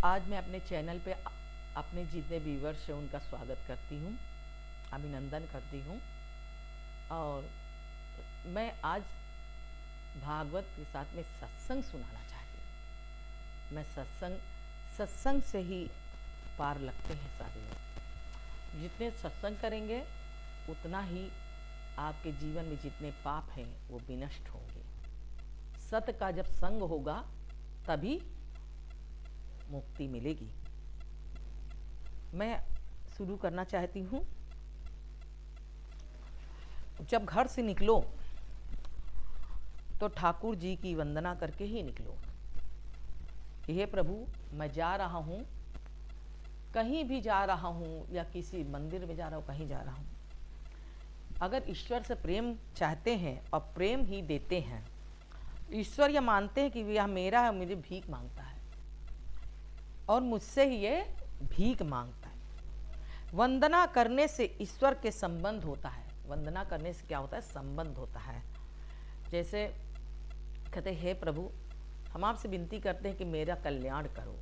आज मैं अपने चैनल पे अपने जितने व्यूवर्स हैं उनका स्वागत करती हूँ, अभिनंदन करती हूँ। और मैं आज भागवत के साथ में सत्संग सुनाना चाहती हूँ। मैं सत्संग से ही पार लगते हैं सारे लोग। जितने सत्संग करेंगे उतना ही आपके जीवन में जितने पाप हैं वो विनष्ट होंगे। सत्य का जब संग होगा तभी मुक्ति मिलेगी। मैं शुरू करना चाहती हूँ। जब घर से निकलो तो ठाकुर जी की वंदना करके ही निकलो। हे प्रभु, मैं जा रहा हूँ, कहीं भी जा रहा हूँ या किसी मंदिर में जा रहा हूँ, कहीं जा रहा हूँ। अगर ईश्वर से प्रेम चाहते हैं और प्रेम ही देते हैं, ईश्वर यह मानते हैं कि यह मेरा है, मुझे भीख मांगता है और मुझसे ही ये भीख मांगता है। वंदना करने से ईश्वर के संबंध होता है। वंदना करने से क्या होता है? संबंध होता है। जैसे कहते हे प्रभु, हम आपसे विनती करते हैं कि मेरा कल्याण करो।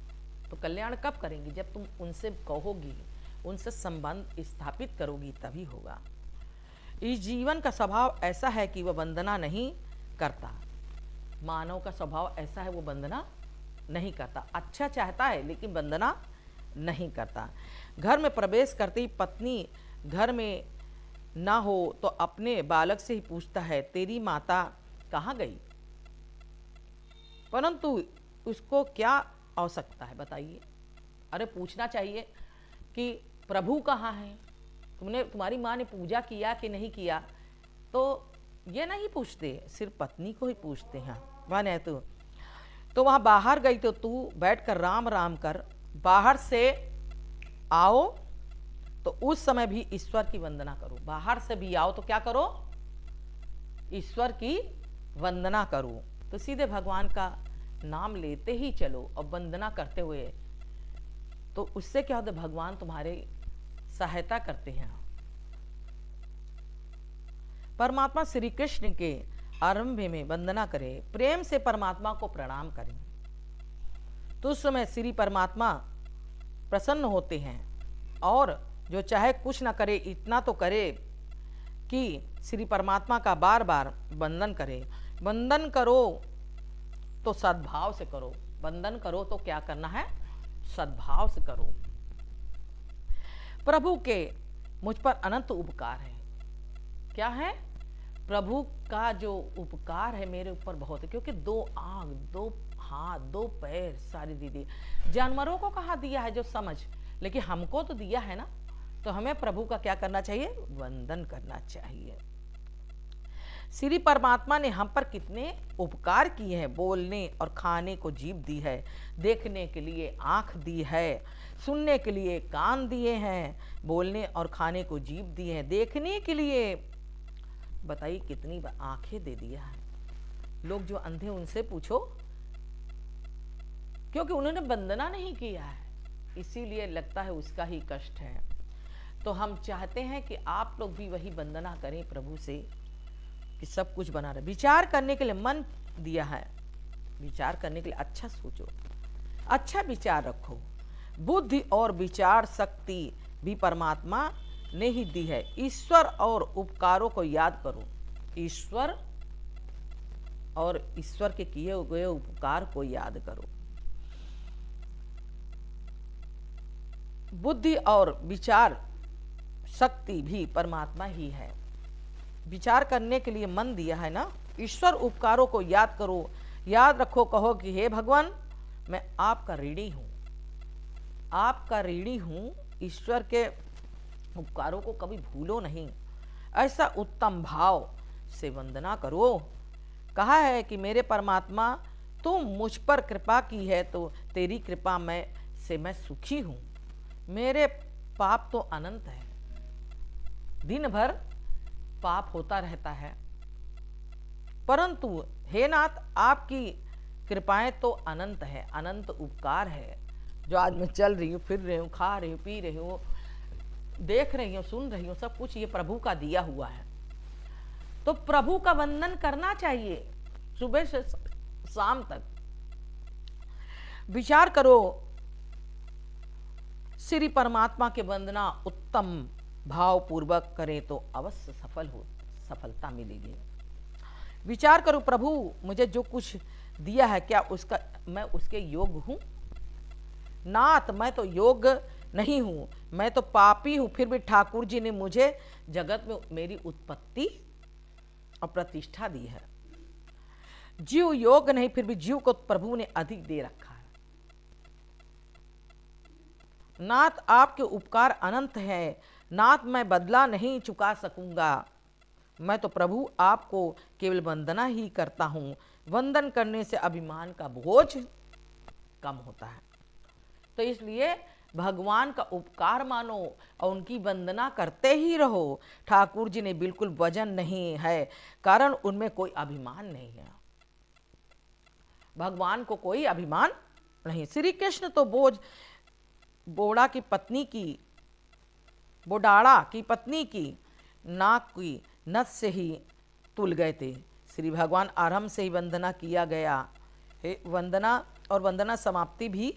तो कल्याण कब करेंगी? जब तुम उनसे कहोगी, उनसे संबंध स्थापित करोगी, तभी होगा। इस जीवन का स्वभाव ऐसा है कि वह वंदना नहीं करता। मानव का स्वभाव ऐसा है, वो वंदना नहीं करता। अच्छा चाहता है लेकिन वंदना नहीं करता। घर में प्रवेश करते ही पत्नी घर में ना हो तो अपने बालक से ही पूछता है, तेरी माता कहाँ गई? परंतु उसको क्या आवश्यकता है, बताइए। अरे पूछना चाहिए कि प्रभु कहाँ है, तुम्हारी माँ ने पूजा किया कि नहीं किया। तो ये नहीं पूछते, सिर्फ पत्नी को ही पूछते हैं। माने तो वहाँ बाहर गई तो तू बैठकर राम राम कर, बाहर से आओ तो उस समय भी ईश्वर की वंदना करो। बाहर से भी आओ तो क्या करो? ईश्वर की वंदना करो। तो सीधे भगवान का नाम लेते ही चलो और वंदना करते हुए, तो उससे क्या होता है? भगवान तुम्हारे सहायता करते हैं। परमात्मा श्री कृष्ण के आरंभ में वंदना करें, प्रेम से परमात्मा को प्रणाम करें, तो उस समय श्री परमात्मा प्रसन्न होते हैं। और जो चाहे कुछ ना करे, इतना तो करे कि श्री परमात्मा का बार बार वंदन करे। वंदन करो तो सद्भाव से करो। वंदन करो तो क्या करना है? सद्भाव से करो। प्रभु के मुझ पर अनंत उपकार है। क्या है? प्रभु का जो उपकार है मेरे ऊपर बहुत है, क्योंकि 2 आंख, 2 हाथ, 2 पैर सारी दीदी। जानवरों को कहाँ दिया है जो समझ, लेकिन हमको तो दिया है ना। तो हमें प्रभु का क्या करना चाहिए? वंदन करना चाहिए। श्री परमात्मा ने हम पर कितने उपकार किए हैं। बोलने और खाने को जीभ दी है, देखने के लिए आंख दी है, सुनने के लिए कान दिए हैं, बोलने और खाने को जीभ दी है, देखने के लिए बताइए कितनी आंखें दे दिया है। लोग जो अंधे उनसे पूछो, क्योंकि उन्होंने वंदना नहीं किया है, इसीलिए लगता है उसका ही कष्ट है। तो हम चाहते हैं कि आप लोग भी वही वंदना करें प्रभु से कि सब कुछ बना रहे। विचार करने के लिए मन दिया है, विचार करने के लिए अच्छा सोचो, अच्छा विचार रखो। बुद्धि और विचार शक्ति भी परमात्मा ने ही दी है। ईश्वर और उपकारों को याद करो। ईश्वर और ईश्वर के किए गए उपकार को याद करो। बुद्धि और विचार शक्ति भी परमात्मा ही है। विचार करने के लिए मन दिया है ना। ईश्वर उपकारों को याद करो, याद रखो, कहो कि हे भगवान, मैं आपका ऋणी हूँ, आपका ऋणी हूँ। ईश्वर के उपकारों को कभी भूलो नहीं। ऐसा उत्तम भाव से वंदना करो। कहा है कि मेरे परमात्मा, तुम मुझ पर कृपा की है तो तेरी कृपा से मैं सुखी हूँ। मेरे पाप तो अनंत है, दिन भर पाप होता रहता है, परंतु हे नाथ, आपकी कृपाएं तो अनंत है, अनंत उपकार है। जो आज मैं चल रही हूँ, फिर रही हूँ, खा रही हूँ, पी रही हूँ, देख रही हूँ, सुन रही हूँ, सब कुछ ये प्रभु का दिया हुआ है। तो प्रभु का वंदन करना चाहिए सुबह से शाम तक। विचार करो श्री परमात्मा के वंदना उत्तम भाव पूर्वक करें तो अवश्य सफलता मिलेगी। विचार करो, प्रभु मुझे जो कुछ दिया है क्या उसका मैं उसके योग्य हूं? नाथ, मैं तो योग्य नहीं हूं, मैं तो पापी हूं, फिर भी ठाकुर जी ने मुझे जगत में मेरी उत्पत्ति और प्रतिष्ठा दी है। जीव योग्य नहीं, फिर भी जीव को प्रभु ने अधिक दे रखा है। नाथ, आपके उपकार अनंत है। नाथ, मैं बदला नहीं चुका सकूंगा। मैं तो प्रभु आपको केवल वंदना ही करता हूं। वंदन करने से अभिमान का बोझ कम होता है। तो इसलिए भगवान का उपकार मानो और उनकी वंदना करते ही रहो। ठाकुर जी ने बिल्कुल वजन नहीं है, कारण उनमें कोई अभिमान नहीं है। भगवान को कोई अभिमान नहीं। श्री कृष्ण तो बोडाड़ा की पत्नी की नाक की नस से ही तुल गए थे। श्री भगवान आरंभ से ही वंदना किया गया है, वंदना समाप्ति भी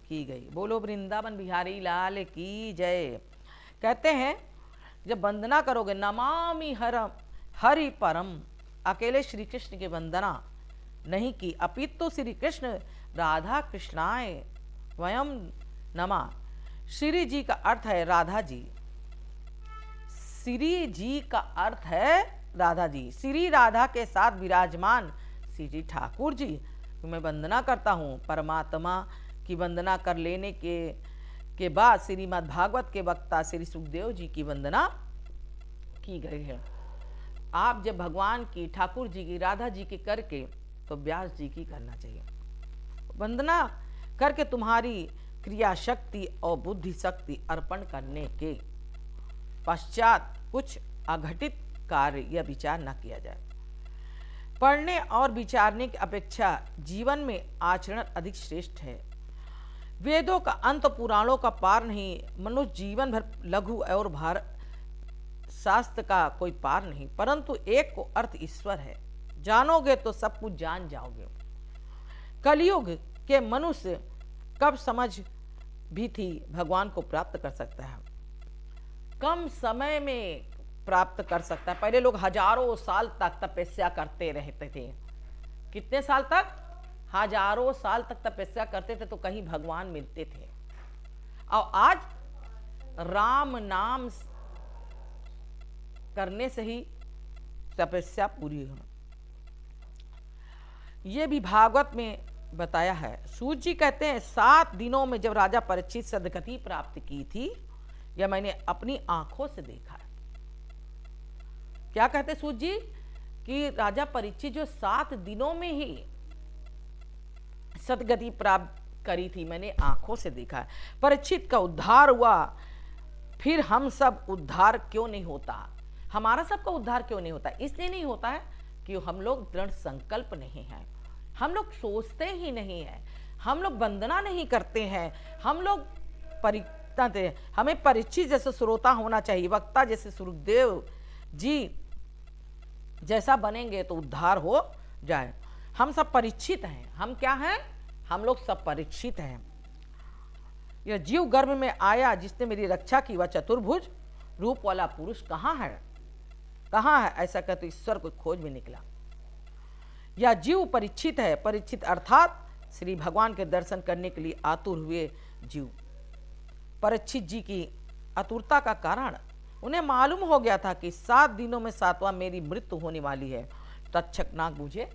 की गई। बोलो वृंदावन बिहारी लाल की जय। कहते हैं जब वंदना करोगे, नमामि हरि परम, अकेले श्री कृष्ण की वंदना नहीं की, अपितु श्री कृष्ण राधा कृष्णाय वयम नमा। श्री जी का अर्थ है राधा जी। श्री जी का अर्थ है राधा जी। श्री राधा के साथ विराजमान श्री ठाकुर जी की मैं वंदना करता हूँ। परमात्मा की वंदना कर लेने के बाद श्रीमद् भागवत के वक्ता श्री सुखदेव जी की वंदना की गई है। आप जब भगवान की, ठाकुर जी की, राधा जी की करके तो व्यास जी की करना चाहिए। वंदना करके तुम्हारी क्रिया शक्ति और बुद्धि शक्ति अर्पण करने के पश्चात कुछ अघटित कार्य या विचार न किया जाए। पढ़ने और विचारने की अपेक्षा जीवन में आचरण अधिक श्रेष्ठ है। वेदों का अंत, पुराणों का पार नहीं। मनुष्य जीवन भर लघु और भार, शास्त्र का कोई पार नहीं, परंतु एक को अर्थ ईश्वर है। जानोगे तो सब कुछ जान जाओगे। कलयुग के मनुष्य कब समझ भी थी भगवान को प्राप्त कर सकता है, कम समय में प्राप्त कर सकता है। पहले लोग हजारों साल तक तपस्या करते रहते थे। कितने साल तक? हजारों साल तक तपस्या करते थे तो कहीं भगवान मिलते थे। और आज राम नाम करने से ही तपस्या पूरी हो। ये भी भागवत में बताया है। सूत जी कहते हैं 7 दिनों में जब राजा परीक्षित सदगति प्राप्त की थी, यह मैंने अपनी आंखों से देखा है। क्या कहते सूत जी कि राजा परीक्षित जो 7 दिनों में ही सदगति प्राप्त करी थी, मैंने आंखों से देखा है। परीक्षित का उद्धार हुआ, फिर हम सब उद्धार क्यों नहीं होता? हमारा सबका उद्धार क्यों नहीं होता? इसलिए नहीं होता है कि हम लोग दृढ़ संकल्प नहीं है, हम लोग सोचते ही नहीं है, हम लोग वंदना नहीं करते हैं, हम लोग हमें परीक्षित जैसे श्रोता होना चाहिए, वक्ता जैसे सुखदेव जी जैसा बनेंगे तो उद्धार हो जाए। हम सब परीक्षित हैं। हम क्या हैं? हम लोग सब परीक्षित हैं। यह जीव गर्भ में आया जिसने मेरी रक्षा की, वह चतुर्भुज रूप वाला पुरुष कहाँ है? कहाँ है? ऐसा कहते ईश्वर को खोज में निकला। यह जीव परीक्षित है। परीक्षित अर्थात श्री भगवान के दर्शन करने के लिए आतुर हुए जीव। परीक्षित जी की आतुरता का कारण उन्हें मालूम हो गया था कि 7 दिनों में 7वां मेरी मृत्यु होने वाली है। तक्षक नाग मुझे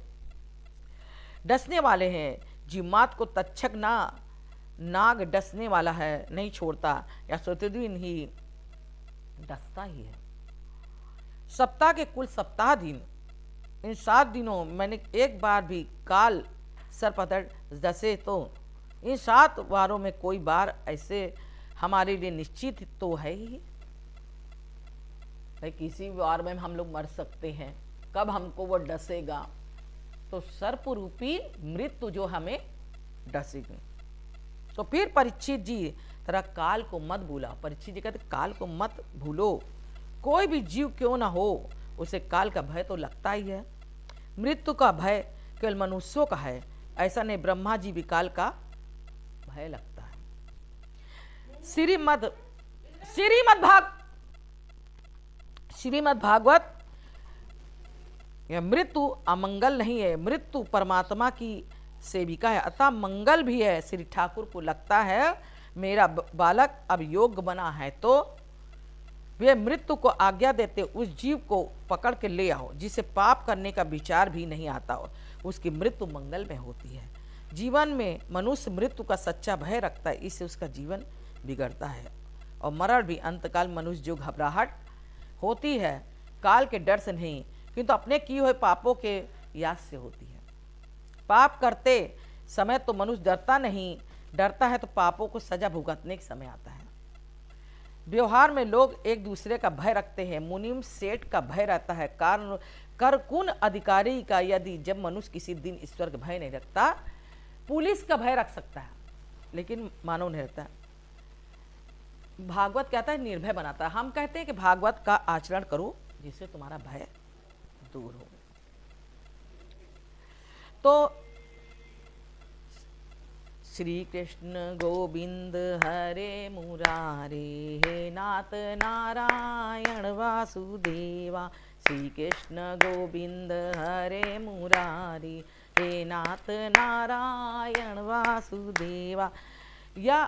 डसने वाले हैं। जिम्मात को तक्षक नाग डसने वाला है, नहीं छोड़ता, या प्रतिदिन ही डसता ही है। सप्ताह के कुल 7 दिन, इन 7 दिनों मैंने एक बार भी काल सर्पदर डसे तो इन 7 वारों में कोई बार ऐसे हमारे लिए निश्चित तो है ही। भाई किसी वार में हम लोग मर सकते हैं, कब हमको वो डसेगा? तो सर्प रूपी मृत्यु जो हमें डसेगी। तो फिर परीक्षित जी तरह काल को मत भूला। परीक्षित जी कहते काल को मत भूलो। कोई भी जीव क्यों ना हो, उसे काल का भय तो लगता ही है। मृत्यु का भय केवल मनुष्यों का है, ऐसा नहीं ब्रह्मा जी भी काल का भय लगता है। श्रीमद् भागवत, यह मृत्यु अमंगल नहीं है, मृत्यु परमात्मा की सेविका है, अतः मंगल भी है। श्री ठाकुर को लगता है मेरा बालक अब योग्य बना है, तो वे मृत्यु को आज्ञा देते उस जीव को पकड़ के ले आओ जिसे पाप करने का विचार भी नहीं आता हो, उसकी मृत्यु मंगल में होती है। जीवन में मनुष्य मृत्यु का सच्चा भय रखता है, इससे उसका जीवन बिगड़ता है। और मरण भी अंतकाल मनुष्य जो घबराहट होती है काल के डर से नहीं, किंतु अपने किए हुए पापों के याद से होती है। पाप करते समय तो मनुष्य डरता नहीं, डरता है तो पापों को सजा भुगतने के समय आता है। व्यवहार में लोग एक दूसरे का भय रखते हैं, मुनीम सेठ का भय रहता है, कारण करकुन अधिकारी का। यदि जब मनुष्य किसी दिन ईश्वर का भय नहीं रखता, पुलिस का भय रख सकता है लेकिन मानव नहीं रखता। भागवत कहता है निर्भय बनाता है। हम कहते हैं कि भागवत का आचरण करो जिससे तुम्हारा भय दूर हो। तो श्री कृष्ण गोविंद हरे मुरारे, हे नाथ नारायण वासुदेवा। श्री कृष्ण गोविंद हरे मुरारी, हे नाथ नारायण वासुदेवा। या